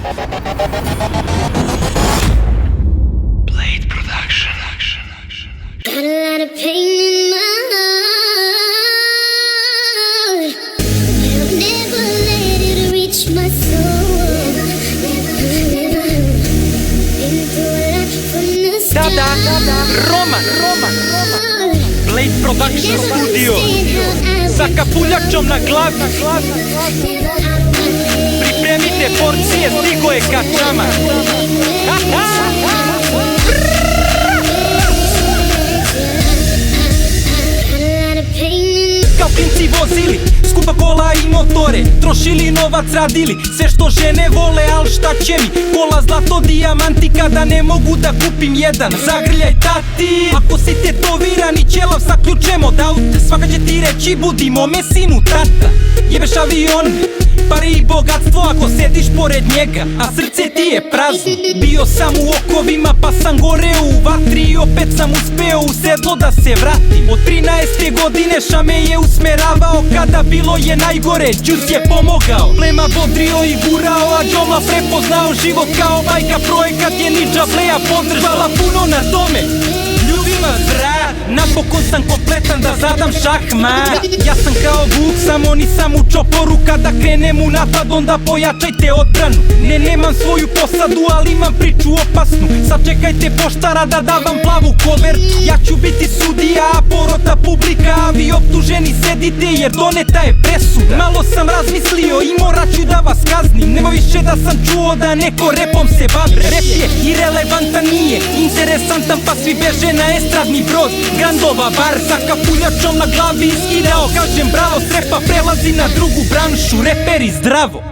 Blade Production. Got a lot of pain in my heart, but I'll never let it reach my soul. Never. Been through a lot from the start. Roman Blade Production Studio sa kapuljačom na glavi. Pripremite porcije, stigo je kačama. Kao klinci vozili skupa kola i motore, trošili novac, radili sve što žene vole, al šta će mi kola, zlato, dijamanti kada ne mogu da kupim jedan. Zagrljaj tati, ako si tetoviran i ćelav sa ključem od auta, svaka će ti reći budi mome sinu tata. Jebeš avion, pare i bogatstvo ako sediš pored njega, a srce ti je prazno. Bio sam u okovima pa sam goreo u vatri i opet sam uspeo u sedlo da se vratim. Od 13. godine šame je usmeravao, kada bilo je najgore Đus je pomogao. Plema bodrio i gurao, a Đomla prepoznao život kao bajka, projekat je Ninja Bleja podržala puno na tome. Ljubim vas brat, napokon sam kompletan da zadam šahmat. Ja sam kao Vuk, samo nisam u čoporu, kada krenem u napad onda pojačajte odbranu. Ne, nemam svoju posadu, ali imam priču opasnu, sačekajte poštara da davam plavu kovertu. Ja ću biti sudija, a porota publika, a vi optuženi sedite jer doneta je presuda. Malo sam razmislio i morat ću da vas kaznim, nema više da sam čuo da neko repom se bavi. Rep je irelevantan, nije interesantan, pa svi beže na estradni brod. Grandova bar sa kapuljačom na glavi iskidao, kažem bravo, s repa prelazi na drugu branšu, reperi zdravo.